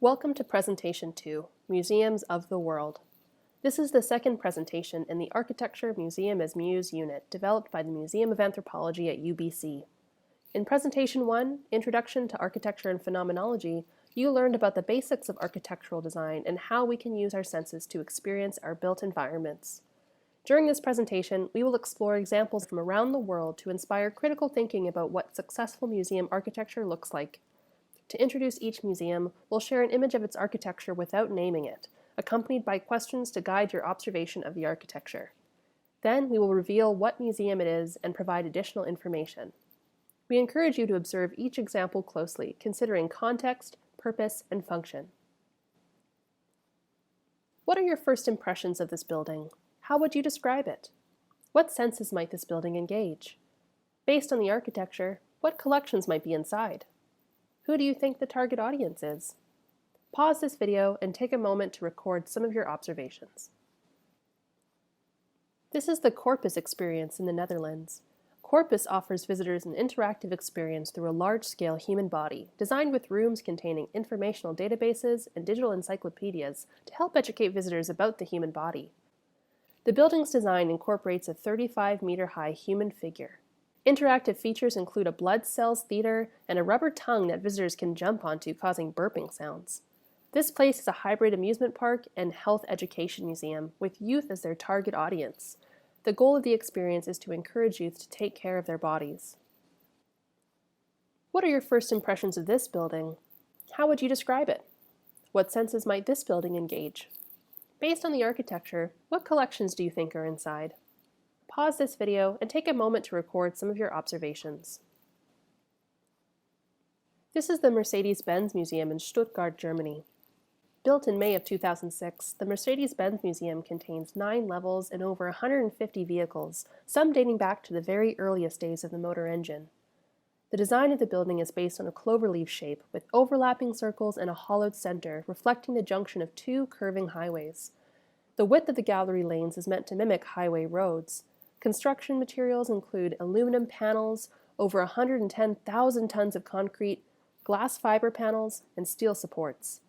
Welcome to Presentation 2, Museums of the World. This is the second presentation in the Architecture Museum as Muse unit developed by the Museum of Anthropology at UBC. In Presentation 1, Introduction to Architecture and Phenomenology, you learned about the basics of architectural design and how we can use our senses to experience our built environments. During this presentation, we will explore examples from around the world to inspire critical thinking about what successful museum architecture looks like. To introduce each museum, we'll share an image of its architecture without naming it, accompanied by questions to guide your observation of the architecture. Then we will reveal what museum it is and provide additional information. We encourage you to observe each example closely, considering context, purpose, and function. What are your first impressions of this building? How would you describe it? What senses might this building engage? Based on the architecture, what collections might be inside? Who do you think the target audience is? Pause this video and take a moment to record some of your observations. This is the Corpus experience in the Netherlands. Corpus offers visitors an interactive experience through a large-scale human body, designed with rooms containing informational databases and digital encyclopedias to help educate visitors about the human body. The building's design incorporates a 35-meter-high human figure. Interactive features include a blood cells theater and a rubber tongue that visitors can jump onto, causing burping sounds. This place is a hybrid amusement park and health education museum, with youth as their target audience. The goal of the experience is to encourage youth to take care of their bodies. What are your first impressions of this building? How would you describe it? What senses might this building engage? Based on the architecture, what collections do you think are inside? Pause this video and take a moment to record some of your observations. This is the Mercedes-Benz Museum in Stuttgart, Germany. Built in May of 2006, the Mercedes-Benz Museum contains 9 levels and over 150 vehicles, some dating back to the very earliest days of the motor engine. The design of the building is based on a cloverleaf shape with overlapping circles and a hollowed center, reflecting the junction of 2 curving highways. The width of the gallery lanes is meant to mimic highway roads. Construction materials include aluminum panels, over 110,000 tons of concrete, glass fiber panels, and steel supports.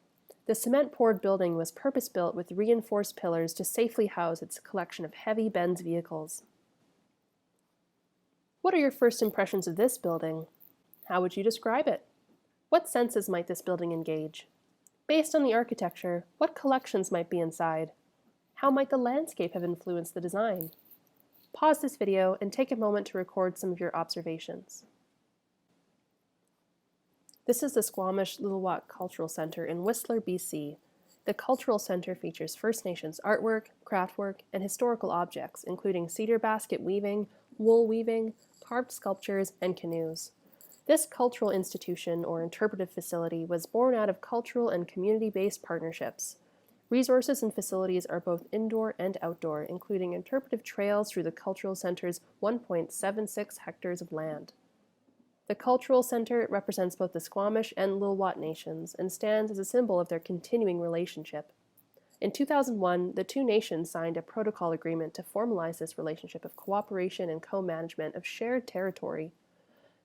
The cement-poured building was purpose-built with reinforced pillars to safely house its collection of heavy Benz vehicles. What are your first impressions of this building? How would you describe it? What senses might this building engage? Based on the architecture, what collections might be inside? How might the landscape have influenced the design? Pause this video and take a moment to record some of your observations. This is the Squamish Lil'wat Cultural Center in Whistler, BC. The Cultural Center features First Nations artwork, craftwork, and historical objects, including cedar basket weaving, wool weaving, carved sculptures, and canoes. This cultural institution or interpretive facility was born out of cultural and community-based partnerships. Resources and facilities are both indoor and outdoor, including interpretive trails through the Cultural Center's 1.76 hectares of land. The Cultural Center represents both the Squamish and Lil'wat nations and stands as a symbol of their continuing relationship. In 2001, the two nations signed a protocol agreement to formalize this relationship of cooperation and co-management of shared territory.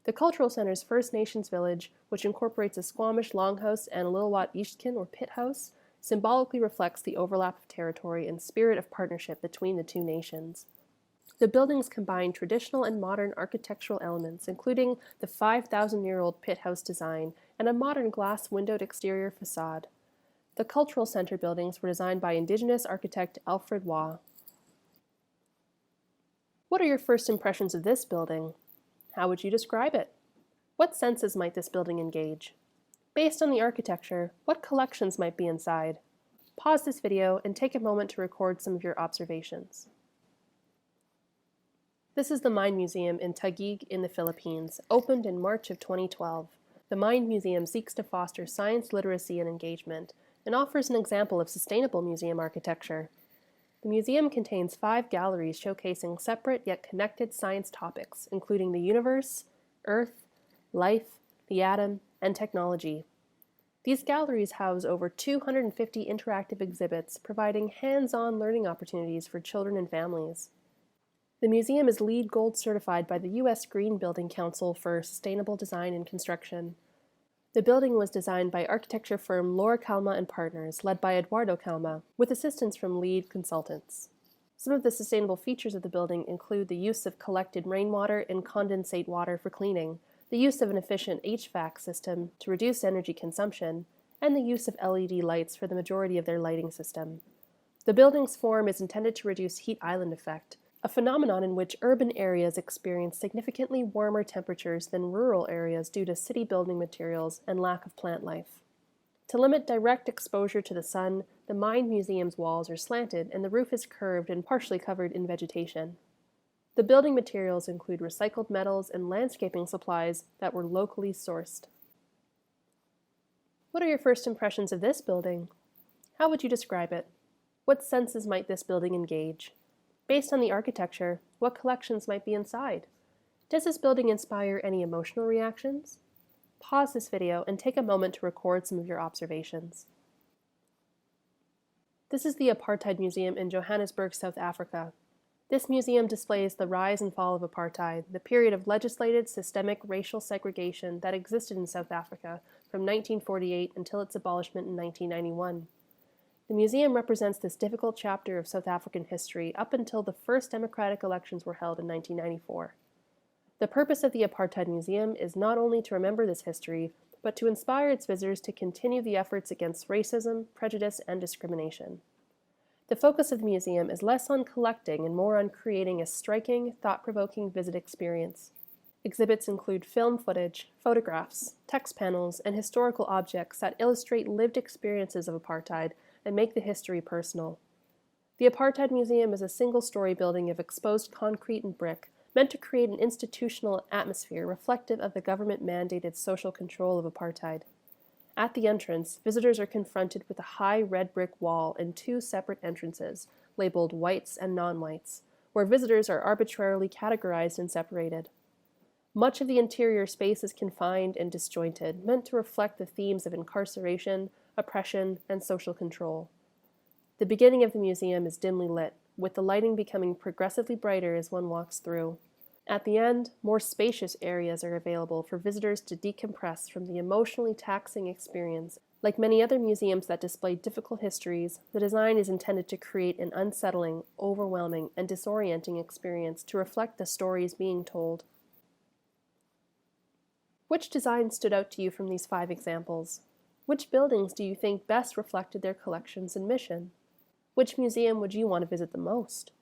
The Cultural Center's First Nations village, which incorporates a Squamish longhouse and a Lil'wat ishkin or pit house, symbolically reflects the overlap of territory and spirit of partnership between the two nations. The buildings combine traditional and modern architectural elements, including the 5,000-year-old pit house design and a modern glass-windowed exterior facade. The Cultural Center buildings were designed by Indigenous architect Alfred Waugh. What are your first impressions of this building? How would you describe it? What senses might this building engage? Based on the architecture, what collections might be inside? Pause this video and take a moment to record some of your observations. This is the Mind Museum in Taguig in the Philippines, opened in March of 2012. The Mind Museum seeks to foster science literacy and engagement and offers an example of sustainable museum architecture. The museum contains 5 galleries showcasing separate yet connected science topics, including the universe, Earth, life, the atom, and technology. These galleries house over 250 interactive exhibits, providing hands-on learning opportunities for children and families. The museum is LEED Gold certified by the U.S. Green Building Council for Sustainable Design and Construction. The building was designed by architecture firm Laura Calma and Partners, led by Eduardo Calma, with assistance from lead consultants. Some of the sustainable features of the building include the use of collected rainwater and condensate water for cleaning, the use of an efficient HVAC system to reduce energy consumption, and the use of LED lights for the majority of their lighting system. The building's form is intended to reduce heat island effect, a phenomenon in which urban areas experience significantly warmer temperatures than rural areas due to city building materials and lack of plant life. To limit direct exposure to the sun, the Mind Museum's walls are slanted and the roof is curved and partially covered in vegetation. The building materials include recycled metals and landscaping supplies that were locally sourced. What are your first impressions of this building? How would you describe it? What senses might this building engage? Based on the architecture, what collections might be inside? Does this building inspire any emotional reactions? Pause this video and take a moment to record some of your observations. This is the Apartheid Museum in Johannesburg, South Africa. This museum displays the rise and fall of apartheid, the period of legislated systemic racial segregation that existed in South Africa from 1948 until its abolishment in 1991. The museum represents this difficult chapter of South African history up until the first democratic elections were held in 1994. The purpose of the Apartheid Museum is not only to remember this history, but to inspire its visitors to continue the efforts against racism, prejudice, and discrimination. The focus of the museum is less on collecting and more on creating a striking, thought-provoking visit experience. Exhibits include film footage, photographs, text panels, and historical objects that illustrate lived experiences of apartheid and make the history personal. The Apartheid Museum is a single-story building of exposed concrete and brick, meant to create an institutional atmosphere reflective of the government-mandated social control of apartheid. At the entrance, visitors are confronted with a high red brick wall and two separate entrances, labeled whites and non-whites, where visitors are arbitrarily categorized and separated. Much of the interior space is confined and disjointed, meant to reflect the themes of incarceration, oppression, and social control. The beginning of the museum is dimly lit, with the lighting becoming progressively brighter as one walks through. At the end, more spacious areas are available for visitors to decompress from the emotionally taxing experience. Like many other museums that display difficult histories, the design is intended to create an unsettling, overwhelming, and disorienting experience to reflect the stories being told. Which design stood out to you from these 5 examples? Which buildings do you think best reflected their collections and mission? Which museum would you want to visit the most?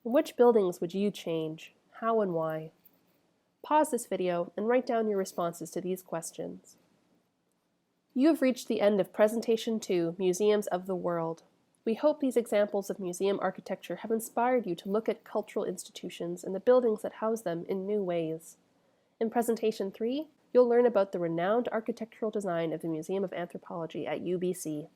Which buildings would you change? How and why? Pause this video and write down your responses to these questions. You have reached the end of Presentation 2, Museums of the World. We hope these examples of museum architecture have inspired you to look at cultural institutions and the buildings that house them in new ways. In Presentation 3, you'll learn about the renowned architectural design of the Museum of Anthropology at UBC.